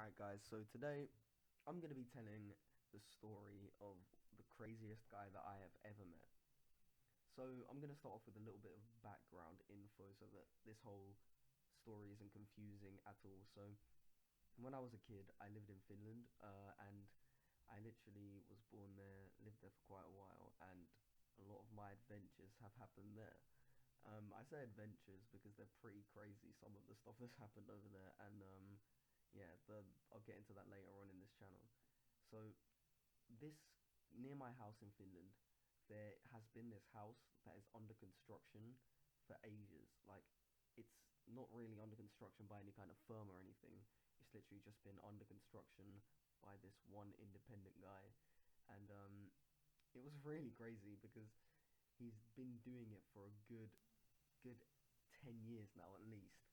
Alright, guys, so today I'm going to be telling the story of the craziest guy that I have ever met. So, I'm going to start off with a little bit of background info so that this whole story isn't confusing at all. So, when I was a kid, I lived in Finland, and I literally was born there, lived there for quite a while, and a lot of my adventures have happened there. I say adventures because they're pretty crazy, some of the stuff that's happened over there, and yeah, I'll get into that later on in this channel. So, this near my house in Finland, there has been this house that is under construction for ages. Like, it's not really under construction by any kind of firm or anything. It's literally just been under construction by this one independent guy, and it was really crazy because he's been doing it for a good 10 years now at least,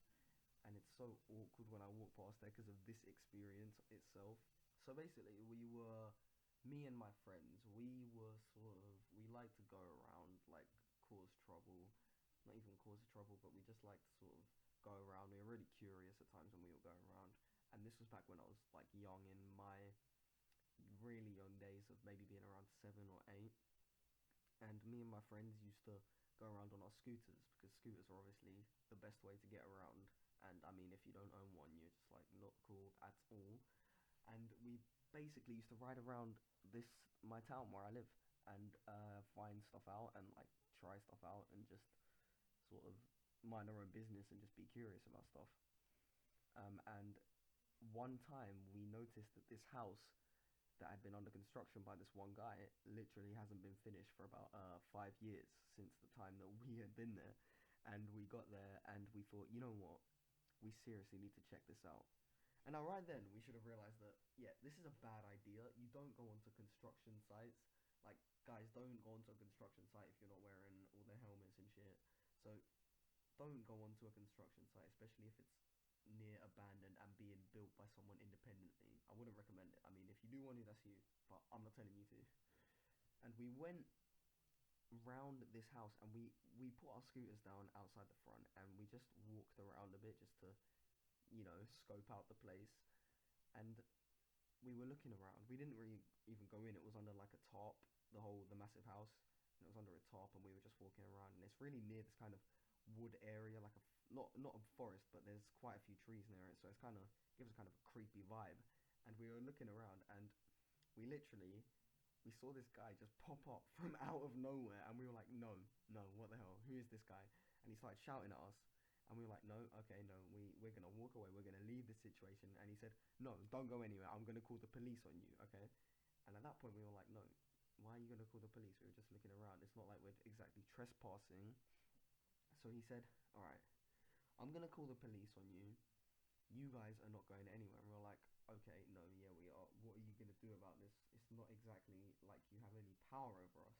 and it's so awkward when I walk past there because of this experience itself. So basically, me and my friends, we like to go around, like, cause trouble. Not even cause trouble, but we just like to sort of go around. We were really curious at times when we were going around. And this was back when I was, like, young, in my really young days of maybe being around 7 or 8. And me and my friends used to go around on our scooters because scooters are obviously the best way to get around. And I mean, if you don't own one, you're just like not cool at all. And we basically used to ride around this my town where I live and find stuff out and like try stuff out and just sort of mind our own business and just be curious about stuff. And one time we noticed that this house that had been under construction by this one guy literally hasn't been finished for about 5 years since the time that we had been there. And we got there and we thought, you know what, we seriously need to check this out. And now right then we should have realized that, yeah, this is a bad idea. You don't go onto construction sites. Like, guys, don't go onto a construction site if you're not wearing all the helmets and shit. So don't go onto a construction site, especially if it's near abandoned and being built by someone independently. I wouldn't recommend it. I mean, if you do want to, that's you, but I'm not telling you to. And we went round this house and we put our scooters down outside the front and we just walked around a bit just to, scope out the place. And we were looking around. We didn't really even go in. It was under like a tarp, the massive house, and it was under a tarp, and we were just walking around. And it's really near this kind of wood area, like not a forest, but there's quite a few trees near it, so it's kind of gives a kind of a creepy vibe. And we were looking around, and we literally we saw this guy just pop up from out of nowhere, and we were like, no, no, what the hell? Who is this guy? And he started shouting at us, and we were like, no, okay, no, we're gonna walk away. We're gonna leave this situation. And he said, no, don't go anywhere. I'm gonna call the police on you, okay? And at that point, we were like, no, why are you gonna call the police? We were just looking around. It's not like we're exactly trespassing. So he said, all right, I'm gonna call the police on you. You guys are not going anywhere. And we're like, okay, no, yeah, we are. What are you gonna do about this? It's not exactly like you have any power over us.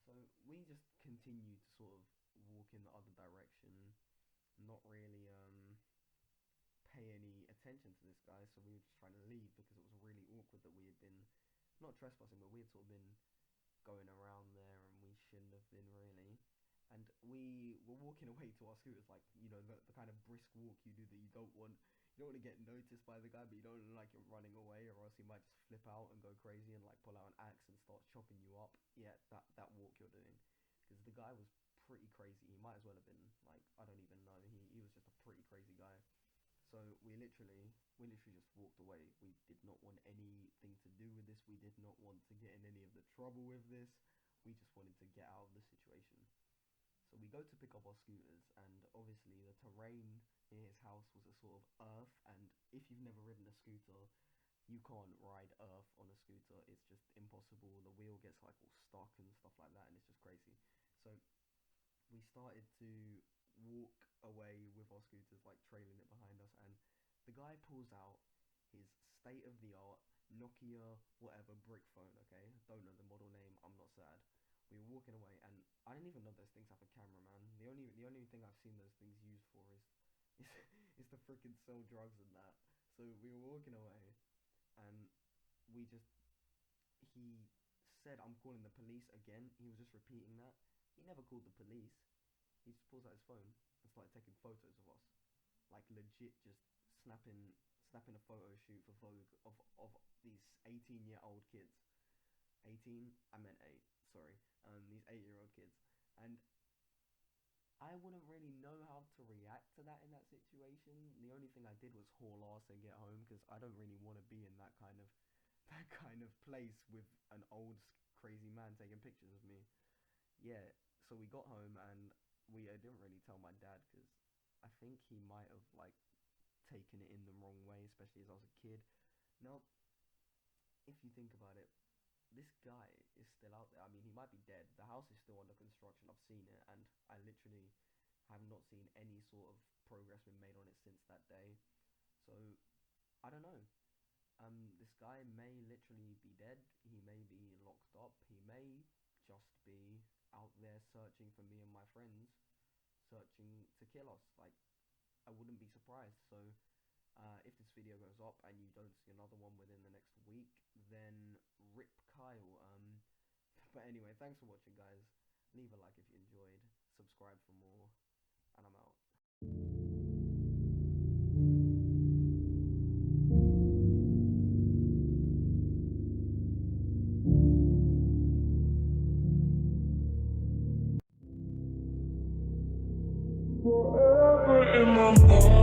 So we just continued to sort of walk in the other direction, not really pay any attention to this guy. So we were just trying to leave because it was really awkward that we had been not trespassing, but we had sort of been going around there and we shouldn't have been really. And we were walking away to our scooters, like, the kind of brisk walk you do that you don't want to get noticed by the guy, but you don't look like you're running away, or else he might just flip out and go crazy and like pull out an axe and start chopping you up. Yeah, that walk you're doing, because the guy was pretty crazy. He might as well have been, like, I don't even know. He was just a pretty crazy guy. So we literally just walked away. We did not want anything to do with this. We did not want to get in any of the trouble with this. We just wanted to get out of the situation. So we go to pick up our scooters, and obviously the terrain near his house was a sort of earth, and if you've never ridden a scooter, you can't ride earth on a scooter. It's just impossible. The wheel gets like all stuck and stuff like that, and it's just crazy. So we started to walk away with our scooters, like trailing it behind us, and the guy pulls out his state-of-the-art Nokia whatever brick phone, okay? Don't know the model name, I'm not sad. We were walking away, and I didn't even know those things have a camera, man. The only thing I've seen those things used for is is to freaking sell drugs and that. So we were walking away, and we just he said, "I'm calling the police again." He was just repeating that. He never called the police. He just pulls out his phone and started taking photos of us, like legit, just snapping snapping a photo shoot for Vogue of these 18-year-old kids. 18? I meant 8, sorry. These 8-year-old kids. And I wouldn't really know how to react to that in that situation. The only thing I did was haul ass and get home because I don't really want to be in that kind of place with an old crazy man taking pictures of me. Yeah, so we got home and we didn't really tell my dad because I think he might have like taken it in the wrong way, especially as I was a kid. Now, if you think about it, this guy is still out there. I mean, he might be dead. The house is still under construction. I've seen it, and I literally have not seen any sort of progress been made on it since that day. So I don't know. This guy may literally be dead. He may be locked up. He may just be out there searching for me and my friends, searching to kill us. Like, I wouldn't be surprised. So if this video goes up and you don't see another one within the next week, then rip Kyle. But anyway, thanks for watching, guys. Leave a like if you enjoyed. Subscribe for more, and I'm out. Forever in my mind.